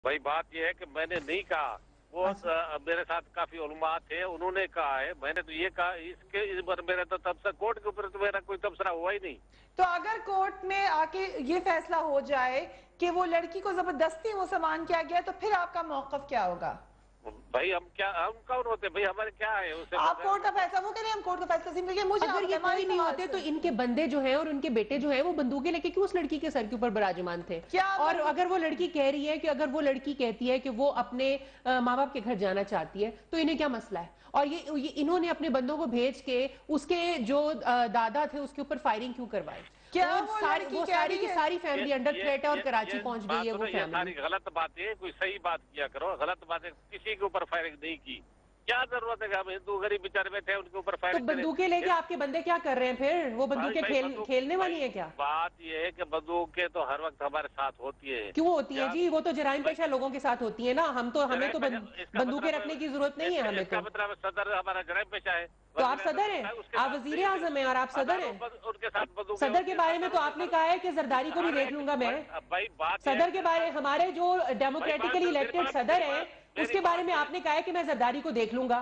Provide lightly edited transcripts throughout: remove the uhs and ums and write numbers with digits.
भाई बात ये है कि मैंने नहीं कहा, वो मेरे साथ काफी उलमा थे, उन्होंने कहा है, मैंने तो ये कहा इस पर मेरा तो तबसरा कोर्ट के ऊपर तो मेरा कोई तबसरा हुआ ही नहीं। तो अगर कोर्ट में आके ये फैसला हो जाए कि वो लड़की को जबरदस्ती वो सामान किया गया, तो फिर आपका मौक़िफ़ क्या होगा? भाई हम कौन होते भाई, हमारे क्या है उसे? आप कोर्ट का फैसला, वो कह रहे हैं हम कोर्ट का फैसला तस्लीम करेंगे। मुझे अगर ये कोई नहीं होते तो इनके बंदे जो हैं और उनके बेटे जो हैं वो बंदूकें लेके क्यों उस लड़की के सर के ऊपर बराजमान थे? और अगर वो लड़की कह रही है कि अगर वो लड़की कहती है कि वो अपने माँ बाप के घर जाना चाहती है तो इन्हें क्या मसला है? और ये इन्होंने अपने बंदों को भेज के उसके जो दादा थे उसके ऊपर फायरिंग क्यों करवाई? क्या वो सारी की सारी फैमिली अंडर थ्रेट है और कराची पहुंच गई है वो फैमिली। सारी गलत बातें, कोई सही बात किया करो, गलत बातें किसी के ऊपर फायरिंग नहीं की। क्या जरूरत है कि हम हिंदू गरीब बेचारे बैठे हैं उनके ऊपर फायरिंग? तो बंदूकें लेके आपके बंदे क्या कर रहे हैं फिर? वो बंदूकें खेलने वाली है क्या? बात ये है कि बंदूकें तो हर वक्त हमारे साथ होती है। क्यों होती है जी? वो तो जराइम पेशा लोगों के साथ होती है ना। हमें तो बंदूकें रखने की जरूरत नहीं है। हमें तो मतलब सदर हमारा जराइम पेशा है। तो आप सदर हैं, आप वजीर आजम हैं और आप सदर हैं। उनके साथ सदर के बारे में तो आपने कहा है कि जरदारी को भी देख लूंगा मैं। सदर के बारे, हमारे जो डेमोक्रेटिकली इलेक्टेड सदर हैं उसके बारे में आपने कहा है कि मैं जरदारी को देख लूंगा।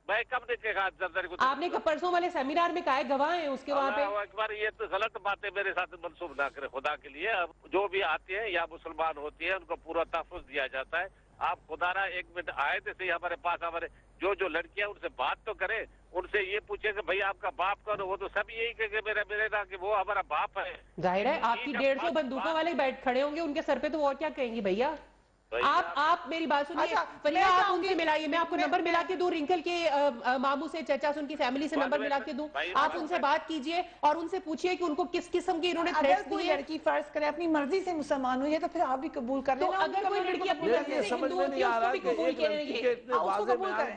मैं कब देखा जरदारी को? आपने परसों वाले सेमिनार में कहा है, गवाह हैं उसके वहाँ पे। एक बार ये तो गलत बात है, मेरे साथ मंसूब ना करे खुदा के लिए। अब जो भी आते हैं या मुसलमान होती है उनको पूरा तहफ़्फ़ुज़ दिया जाता है। आप खुदारा एक मिनट आए थे सही हमारे पास, हमारे जो लड़कियां उनसे बात तो करें, उनसे ये पूछे कि भाई आपका बाप कौन? वो तो सब यही कहे मेरे ना कि वो हमारा बाप है। जाहिर है आपकी 150 बंदूकों वाले बैठ खड़े होंगे उनके सर पे, तो वो और क्या कहेंगी भैया? आप मेरी बात सुनिए, फरिया आप उनसे मिलाइए, मैं आपको नंबर मिला के दूं, रिंकल के मामू से, चचा से, उनकी फैमिली से नंबर मिला के दूं। आप उनसे बात कीजिए और उनसे पूछिए कि उनको किस किस्म के इन्होंने थ्रेट्स दिए। अगर लड़की फर्ज करे अपनी मर्जी से मुसलमान हुई है तो फिर आप भी कबूल कर लेना। तो अगर कोई लड़की अपनी मर्जी से हिंदू होती है उसको भी कबूल करेंगे, उसको कबूल करें।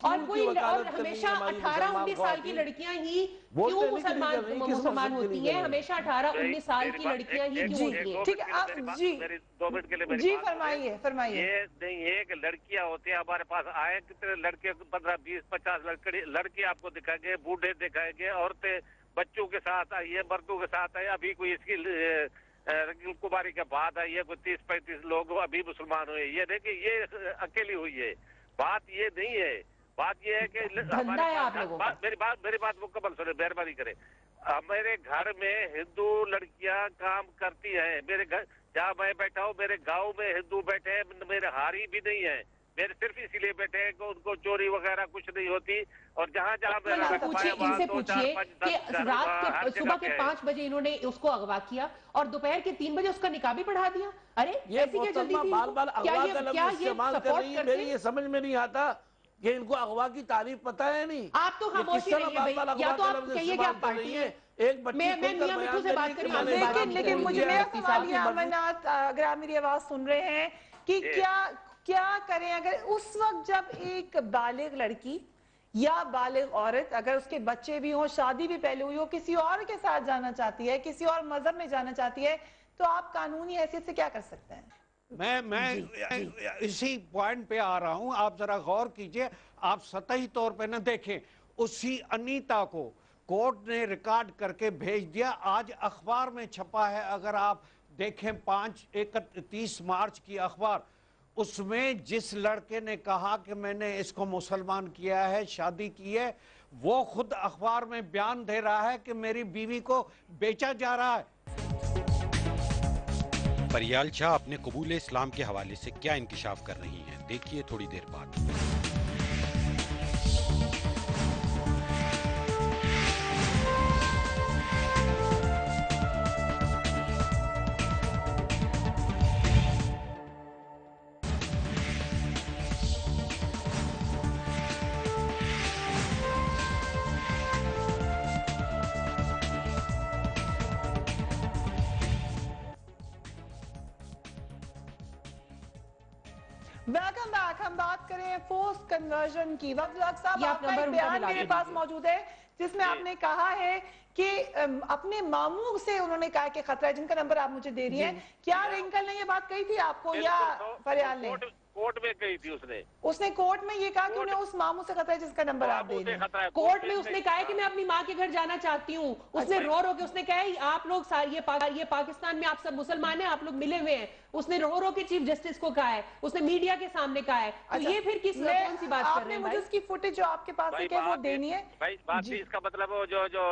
और कोई और हमेशा 18-19 साल की लड़कियां ही क्यों मुसलमान होती हैं? हमेशा 18-19 साल की लड़कियां ही क्यों होती हैं? ठीक है, आप जी 2 मिनट के लिए जी फरमाइए। ये नहीं है कि लड़कियां होती हैं हमारे पास आए, कितने लड़के 15, 20, 50 लड़के आपको दिखाएंगे, बूढ़े दिखाएंगे, औरतें बच्चों के साथ आई है, मर्दों के साथ आई। अभी कोई इसकी रंगील कुमारी के बाद आई है, कोई 30-35 लोग अभी मुसलमान हुए। ये नहीं कि ये अकेली हुई है, बात ये नहीं है। बात ये है कि मेरी बात मुकम्मल सुने, मेहरबानी करें। मेरे घर में हिंदू लड़कियां काम करती हैं, मेरे घर जहाँ मैं बैठा हूँ मेरे गांव में हिंदू बैठे हैं, मेरे हारी भी नहीं है, मेरे सिर्फ इसीलिए बैठे हैं कि उनको चोरी वगैरह कुछ नहीं होती। और जहाँ जहाँ इनसे पूछिए कि रात के सुबह के 5 बजे इन्होंने उसको अगवा किया और दोपहर के 3 बजे उसका निकाह भी पढ़ा दिया। अरे ऐसी क्या जल्दी थी? क्या ये सपोर्ट करते? मेरी ये समझ में नहीं आता कि इनको अगवा की तारीफ पता है नहीं। आप तो खामोशी रहिए भाई, या तो आप कहिए कि आप पार्टी हैं। मैं मियां मिठू से बात कर रही हूं। लेकिन मुझे मेरा सवाल ये अमरनाथ, अगर आप मेरी आवाज सुन रहे हैं कि क्या करें अगर उस वक्त जब एक बालिग लड़की या बालिग औरत, अगर उसके बच्चे भी हों, शादी भी पहले हुई हो, किसी और के साथ जाना चाहती है, किसी और मजहब में जाना चाहती है, तो आप कानूनी हैसियत से क्या कर सकते हैं? मैं इसी पॉइंट पे आ रहा हूं, आप जरा गौर कीजिए। आप सतही तौर पे न देखें, उसी अनीता को कोर्ट ने रिकॉर्ड करके भेज दिया, आज अखबार में छपा है। अगर आप देखें 31 मार्च की अखबार, उसमें जिस लड़के ने कहा कि मैंने इसको मुसलमान किया है, शादी की है, वो खुद अखबार में बयान दे रहा है कि मेरी बीवी को बेचा जा रहा है। परियाल शाह अपने कबूल इस्लाम के हवाले से क्या इंकिशाफ कर रही हैं, देखिए थोड़ी देर बाद। Welcome back. हम बात करें फोर्स कन्वर्जन की। वक्त साहब, आपका एक बयान मेरे पास मौजूद है जिसमें आपने कहा है कि अपने मामू से उन्होंने कहा कि खतरा है, जिनका नंबर आप मुझे दे रही हैं। क्या रिंकल ने ये बात कही थी आपको या फरियाल ने? कोर्ट में कही थी उसने कोर्ट में ये कहा कि उन्हें उस मामू से खतरा है जिसका नंबर आप दे रहे हैं। कोर्ट में उसने कहा है कि मैं अपनी माँ के घर जाना चाहती हूँ। उसने रो रो के उसने कहा है आप लोग ये पाकिस्तान में आप सब मुसलमान हैं, आप लोग मिले हुए हैं, उसने रो रो के चीफ जस्टिस को कहा है, उसने मीडिया के सामने कहा है, तो ये फिर कौन सी बात कर रहे हैं? मुझे उसकी फुटेज जो आपके पास है क्या वो देनी है? भाई बात भी इसका मतलब जो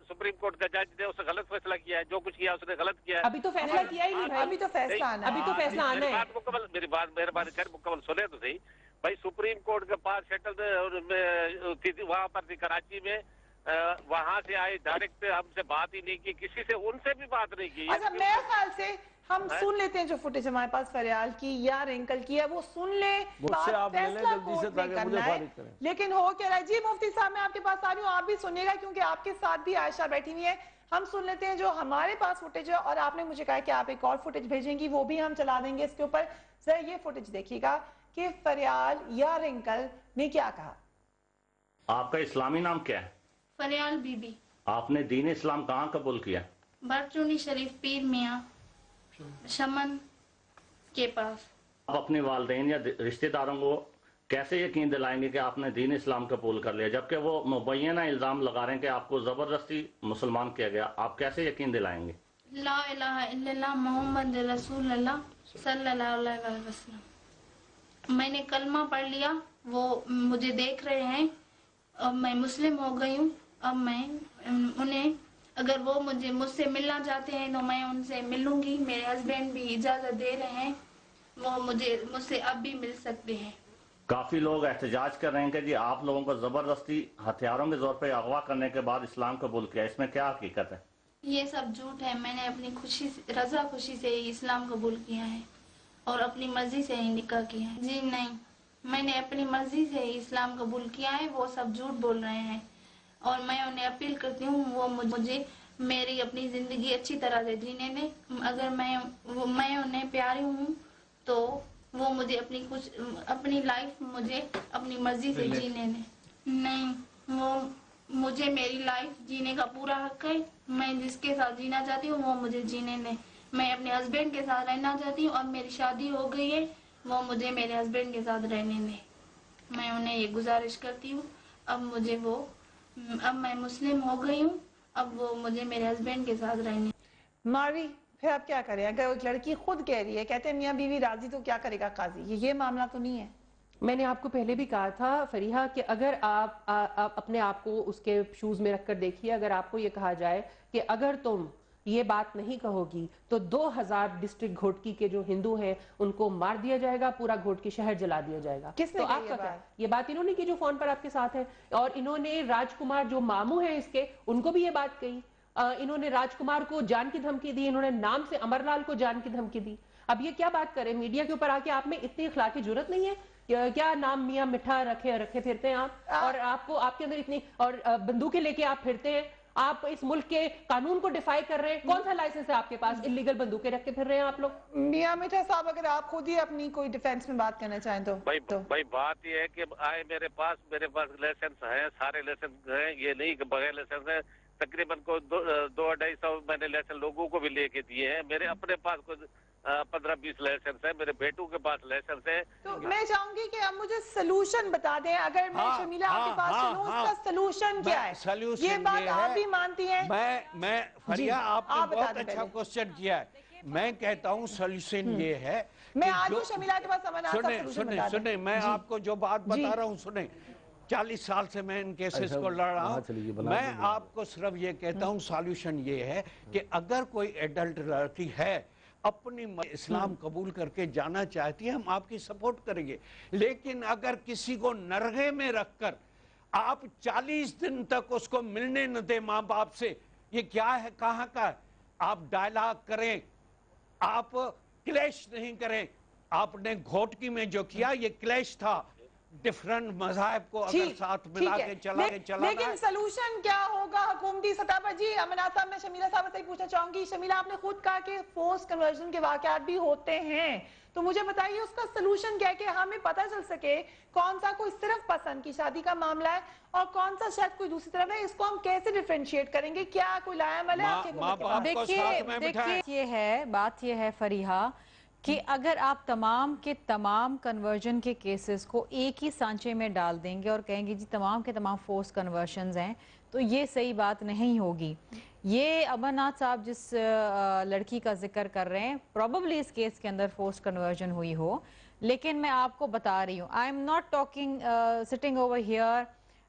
सुप्रीम कोर्ट का जज ने उसने गलत फैसला किया है, जो कुछ किया उसने गलत किया है। अभी तो फैसला किया ही नहीं भाई, अभी तो फैसला आना है, अभी तो फैसला आना है। मेरी बात मुकम्मल सुने तो सही भाई। सुप्रीम कोर्ट के पास सेटल थी वहां पर थी कराची में, वहां से आए डायरेक्ट, हमसे बात ही नहीं की, किसी से उनसे भी बात नहीं की। अच्छा मेरे ख्याल से हम सुन लेते हैं जो फुटेज हमारे पास फरियाल की या रिंकल की है, वो सुन ले, फैसला कोर्ट ने करना है। लेकिन हो क्या रहा है जी मुफ्ती साहब, मैं आपके पास आ रही हूँ, आप भी सुनिएगा क्योंकि आपके साथ भी आयशा बैठी हुई है। हम सुन लेते हैं जो हमारे पास फुटेज है, और आपने मुझे कहा कि आप एक और फुटेज भेजेंगी, वो भी हम चला देंगे इसके ऊपर। जरा ये फुटेज देखिएगा कि फरियाल या रिंकल ने क्या कहा। आपका इस्लामी नाम क्या है? फरियाल बीबी। आपने दीन इस्लाम कहाँ कबूल किया? बरचूनी शरीफ पीर मियाँ शमन के पास। आप अपने वालिदैन या रिश्तेदारों को कैसे यकीन दिलाएंगे कि आपने दीन इस्लाम कबूल कर लिया, जबकि वो मुबैना इल्जाम लगा रहे हैं कि आपको जबरदस्ती मुसलमान किया गया? आप कैसे यकीन दिलाएंगे? ला इलाहा इल्लल्लाह मोहम्मद रसूलुल्लाह सल्लल्लाहु अलैहि वसल्लम। मैंने कलमा पढ़ लिया, वो मुझे देख रहे हैं, अब मैं मुस्लिम हो गई हूँ। अब मैं उन्हें, अगर वो मुझसे मिलना चाहते हैं तो मैं उनसे मिलूंगी। मेरे हस्बैंड भी इजाज़त दे रहे हैं, वो मुझसे अब भी मिल सकते हैं। काफी लोग एहतजाज कर रहे हैं कि जी आप लोगों को जबरदस्ती हथियारों के जोर पे अगवा करने के बाद इस्लाम कबूल किया, इसमें क्या हकीकत है? ये सब झूठ है। मैंने अपनी रजा खुशी से ही इस्लाम कबूल किया है और अपनी मर्जी से ही निकाह किया है। जी नहीं, मैंने अपनी मर्जी से ही इस्लाम कबूल किया है, वो सब झूठ बोल रहे हैं। और मैं उन्हें अपील करती हूँ वो मुझे मेरी अपनी ज़िंदगी अच्छी तरह से जीने दें। अगर मैं उन्हें प्यारी हूँ तो वो मुझे अपनी लाइफ मुझे अपनी मर्जी से जीने दें। नहीं, वो मुझे मेरी लाइफ जीने का पूरा हक है। मैं जिसके साथ जीना चाहती हूँ वो मुझे जीने दें। मैं अपने हस्बैंड के साथ रहना चाहती हूँ, अब मेरी शादी हो गई है, वो मुझे मेरे हस्बैंड के साथ रहने दें। मैं उन्हें ये गुजारिश करती हूँ, अब मैं मुस्लिम हो गई हूँ, अब वो मुझे मेरे हस्बैंड के साथ रहने। मारी फिर आप क्या करें? अगर एक लड़की खुद कह रही है, कहते हैं मियाँ बीवी राजी, तो क्या करेगा काजी? ये मामला तो नहीं है। मैंने आपको पहले भी कहा था फरीहा कि अगर आप अपने आप को उसके शूज में रखकर देखिए, अगर आपको ये कहा जाए कि अगर तुम ये बात नहीं कहोगी तो 2000 डिस्ट्रिक्ट घोटकी के जो हिंदू हैं उनको मार दिया जाएगा, पूरा घोटकी शहर जला दिया जाएगा। किसने तो आपका क्या? ये बात इन्होंने की जो फोन पर आपके साथ है, और इन्होंने राजकुमार जो मामू है इसके, उनको भी ये बात कही। इन्होंने राजकुमार को जान की धमकी दी, इन्होंने नाम से अमरलाल को जान की धमकी दी। अब ये क्या बात करें, मीडिया के ऊपर आके आप में इतनी इखलाकी जुर्रत नहीं है? क्या नाम मियाँ मिठा रखे फिरते हैं आप, और आपको आपके अंदर इतनी, और बंदूकें लेके आप फिरते हैं, आप इस मुल्क के कानून को डिफाई कर रहे हैं। कौन सा लाइसेंस है आपके पास? इलीगल बंदूकें रख के फिर रहे हैं आप लोग। मियाँ मिठा साहब, अगर आप खुद ही अपनी कोई डिफेंस में बात करना चाहें तो। भाई बात ये है कि आए मेरे पास लाइसेंस है, सारे लाइसेंस हैं, ये नहीं कि बगैर लाइसेंस है। तकरीबन को 200-250 मैंने लाइसेंस लोगों को भी लेके दिए हैं। मेरे अपने पास कुछ 15-20 लाइसेंस है, मेरे बेटों के पास लाइसेंस है। तो मैं चाहूंगी कि आप मुझे सलूशन बता दें। अगर मैं शमीला आपके पास चलूं, उसका सलूशन क्या है? ये बात आप भी मानती हैं? मैं फरिया, आपने बहुत अच्छा क्वेश्चन किया है। मैं कहता हूँ सलूशन ये है, मैं आज शमीला के पास सुने, मैं आपको जो बात बता रहा हूँ सुने। 40 साल से मैं इन केसेस को लड़ रहा हूँ। मैं आपको सिर्फ ये कहता हूँ सॉल्यूशन ये है कि अगर कोई एडल्ट लड़की है अपनी इस्लाम कबूल करके जाना चाहती है, हम आपकी सपोर्ट करेंगे। लेकिन अगर किसी को नरगे में रखकर आप 40 दिन तक उसको मिलने न दे माँ बाप से, ये क्या है, कहाँ का है? आप डायलॉग करें, आप क्लैश नहीं करें। आपने घोटकी में जो किया ये क्लैश था, डिफरेंट मज़ाहिब को अगर साथ मिला के चला लेकिन सलूशन क्या होगा हुकूमती सतह पर? जी अमनाथ साहब, मैं शमीला साहब से पूछना चाहूंगी। शमीला, आपने खुद कहा कि फोर्स कन्वर्जन के वाकयात भी होते हैं, तो मुझे बताइए उसका सलूशन क्या है कि हमें पता चल सके कौन सा कोई सिर्फ पसंद की शादी का मामला है और कौन सा शायद कोई दूसरी तरफ है। इसको हम कैसे डिफरेंशिएट करेंगे? क्या कोई लायामल है? देखिए बात ये है फरीहा कि अगर आप तमाम के तमाम कन्वर्जन के केसेस को एक ही सांचे में डाल देंगे और कहेंगे जी तमाम के तमाम फोर्स कन्वर्शंस हैं, तो ये सही बात नहीं होगी। یہ امرناتھ صاحب جس لڑکی کا ذکر کر رہے ہیں پروبیبلی اس کیس کے اندر فورس کنورژن ہوئی ہو، لیکن میں آپ کو بتا رہی ہوں I am not talking sitting over here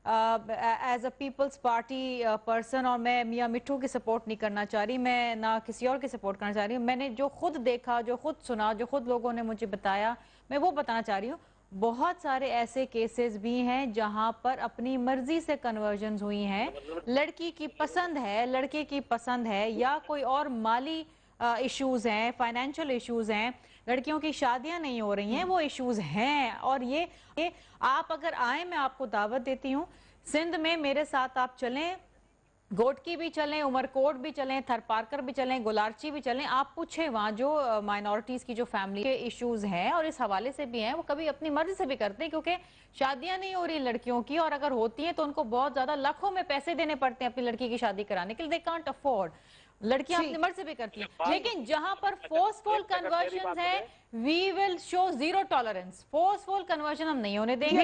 as a Peoples Party person, اور میں میاں مٹھو کی سپورٹ نہیں کرنا چاہ رہی، میں نہ کسی اور کی سپورٹ کرنا چاہ رہی ہوں. میں نے جو خود دیکھا، جو خود سنا، جو خود لوگوں نے مجھے بتایا، میں وہ بتانا چاہ رہی ہوں. بہت سارے ایسے کیسز بھی ہیں جہاں پر اپنی مرضی سے کنورژنز ہوئی ہیں، لڑکی کی پسند ہے، لڑکے کی پسند ہے، یا کوئی اور مالی ایشوز ہیں، فائنینشل ایشوز ہیں، لڑکیوں کی شادیاں نہیں ہو رہی ہیں، وہ ایشوز ہیں. اور یہ آپ اگر آئیں، میں آپ کو دعوت دیتی ہوں سندھ میں میرے ساتھ آپ چلیں، گوٹکی بھی چلیں، عمرکوٹ بھی چلیں، تھر پارکر بھی چلیں، گلارچی بھی چلیں، آپ پوچھیں وہاں جو مائنورٹیز کی جو فیملی کے ایشوز ہیں اور اس حوالے سے بھی ہیں، وہ کبھی اپنی مرضی سے بھی کرتے ہیں کیونکہ شادیاں نہیں ہو رہی لڑکیوں کی، اور اگر ہوتی ہیں تو ان کو بہت زیادہ لاکھوں میں پیسے دینے پڑتے ہیں اپنی لڑکی کی شادی کرانے کے لیے. they can't afford. لڑکیاں اپنی مرضی سے بھی کرتی ہیں، لیکن جہاں پر فورسفل کنورژنز ہیں we will show zero tolerance. Forceful conversion ہم نہیں ہونے دیں گے،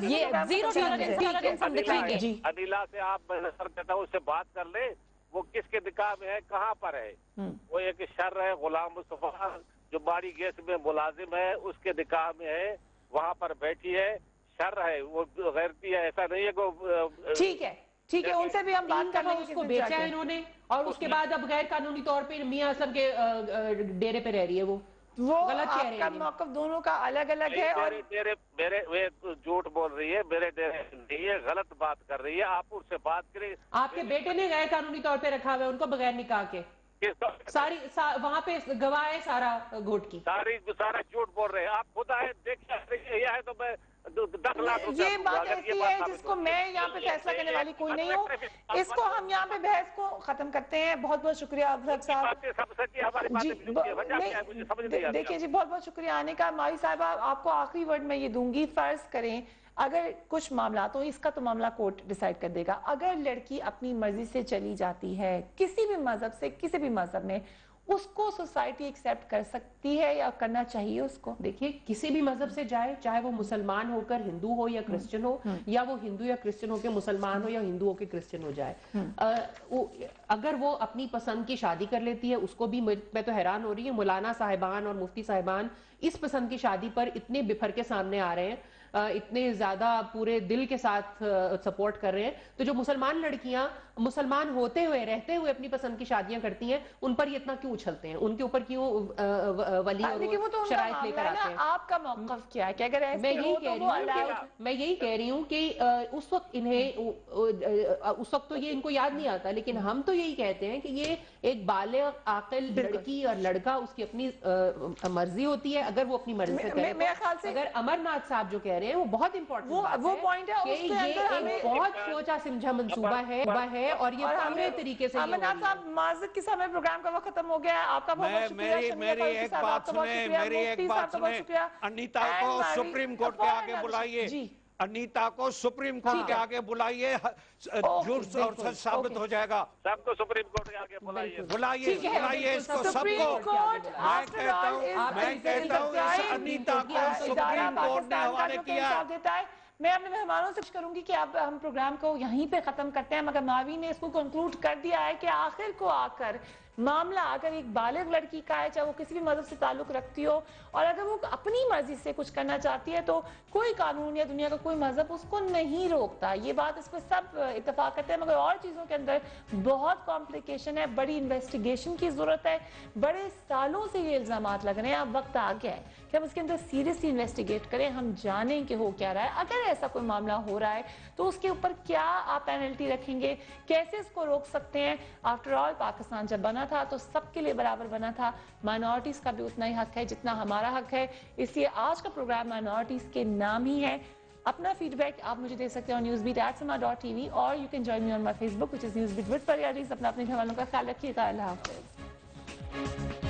یہ زیرو ٹالرنس ہم دکھائیں گے. عدیلہ سے آپ میں نظر دیتا ہوں، اس سے بات کر لیں، وہ کس کے نکاح میں ہے، کہاں پر ہے. وہ ایک شر ہے غلام مصطفیٰ جو باری گیس میں ملازم ہے، اس کے نکاح میں ہے، وہاں پر بیٹھی ہے، شر ہے، وہ غیرتی ہے، ایسا نہیں ہے کہ ٹھیک ہے ٹھیک ہے، ان سے بھی ہم بات کر لیں گے. اس کو بیچا ہے انہوں نے، اور اس کے بعد اب غیر قانونی طور پہ میاں اسلم کے ڈیرے پہ رہ رہی ہے. وہ غلط کہہ رہے ہیں، آپ کا موقف دونوں کا الگ الگ ہے. اور میرے جھوٹ بول رہی ہے، میرے ڈیرے نہیں ہے، غلط بات کر رہی ہے. آپ اس سے بات کریں. آپ کے بیٹے نے غیر قانونی طور پہ رکھا ہوا ہے ان کو بغیر نکاح کے، ساری وہاں پہ گواہ ہے سارا گھوٹ کی. سارا جھوٹ بول رہے ہیں. آپ خود آئے دیکھیں، یہ ہے تو میں 10 لاکھ روپے. یہ بات ایسی ہے جس کو میں یہاں پہ فیصلہ کرنے والی کوئی نہیں ہوں. اس کو ہم یہاں پہ بحث کو ختم کرتے ہیں. بہت بہت شکریہ افضل صاحب. دیکھیں جی، بہت بہت شکریہ آنے کا. ماوی صاحبہ، آپ کو آخری ورڈ میں یہ دوں گی. فرض کریں اگر کچھ معاملات ہوں، اس کا تو معاملہ کورٹ ڈیسائیڈ کر دے گا. اگر لڑکی اپنی مرضی سے چلی جاتی ہے کسی بھی مذہب سے، کسی بھی مذہب میں، اس کو سوسائٹی ایکسیپٹ کر سکتی ہے یا کرنا چاہیے اس کو؟ دیکھیے، کسی بھی مذہب سے جائے، چاہے وہ مسلمان ہو کر ہندو ہو یا کرسچن ہو، یا وہ ہندو یا کرسچن ہو کے مسلمان ہو یا ہندو ہو کے کرسچن ہو جائے، اگر وہ اپنی پسند کی شادی کر لیتی ہے، اس کو بھی میں تو حیران ہو رہی ہوں مولانا صاحبان اور مفتی صاحبان اس پسند کی شادی پر اتنے بفر کے سامنے آ رہے ہیں، اتنے زیادہ پورے دل کے ساتھ سپورٹ کر رہے ہیں. تو جو مسلمان لڑکیاں مسلمان ہوتے ہوئے رہتے ہوئے اپنی پسند کی شادیاں کرتی ہیں، ان پر یہ اتنا کیوں اچھلتے ہیں؟ ان کے اوپر کیوں ولی شرائط لے کر آتے ہیں؟ آپ کا موقف کیا ہے کہ اگر میں یہی کہہ رہی ہوں کہ اس وقت تو یہ ان کو یاد نہیں آتا، لیکن ہم تو یہی کہتے ہیں کہ یہ ایک بالغ عاقل لڑکی اور لڑکا، اس کی اپنی مرضی ہوتی ہے. اگر وہ اپنی مرضی سے کرے، اگر امرناتھ صاحب جو کہہ رہے ہیں وہ بہت امپورٹنٹ وہ پوائنٹ ہے کہ یہ ایک بہت سوچا سمجھا منصوبہ ہے اور یہ پورے طریقے سے. امرناتھ صاحب، معذرت کے ساتھ پروگرام کا وقت ختم ہو گیا ہے. آپ کا بہت شکریہ. میری ایک بات سنیں، انیتا کو سپریم کورٹ کے آگے بلائیے. انیتا کو سپریم کورٹ کے آگے بلائیے، جھوٹ اور سچ ثابت ہو جائے گا. سب کو سپریم کورٹ کے آگے بلائیے اس کو سب کو. میں کہتا ہوں اس انیتا کو سپریم کورٹ نے حوالے کیا. میں اپنے مہمانوں سے کروں گی کہ اب ہم پروگرام کو یہیں پہ ختم کرتے ہیں، مگر ماوی نے اس کو کنکلوڈ کر دیا ہے کہ آخر کو آ کر معاملہ اگر ایک بالغ لڑکی کا ہے، چاہے وہ کسی بھی مذہب سے تعلق رکھتی ہو، اور اگر وہ اپنی مرضی سے کچھ کرنا چاہتی ہے تو کوئی قانون یا دنیا کا کوئی مذہب اس کو نہیں روکتا. یہ بات اس پہ سب اتفاق کرتے ہیں. مگر اور چیزوں کے اندر بہت کمپلیکیشن ہے، بڑی انویسٹیگیشن کی ضرورت ہے. بڑے سالوں سے یہ الزامات لگ رہے ہیں. اب وقت آ گیا ہے کہ ہم اس کے اندر سیریسلی انویسٹیگیٹ کریں، ہم جانیں کہ ہو کیا رہا ہے. اگر ایسا کوئی معاملہ ہو رہا ہے تو اس کے اوپر کیا آپ پینلٹی رکھیں گے، کیسے اس کو روک سکتے ہیں؟ آفٹر آل پاکستان جب بنا تھا تو سب کے لیے برابر بنا تھا. مائنورٹیز کا بھی اتنا ہی حق ہے جتنا ہمارا حق ہے. اس لیے آج کا پروگرام مائنورٹیز کے نام ہی ہے. اپنا فیڈ بیک آپ مجھے دے سکتے ہیں newsbeat@sama.tv اور you can join me on my Facebook which is newsbeat with Paryadis. اپنے گھر والوں کا خیال رکھیے گا. اللہ حافظ.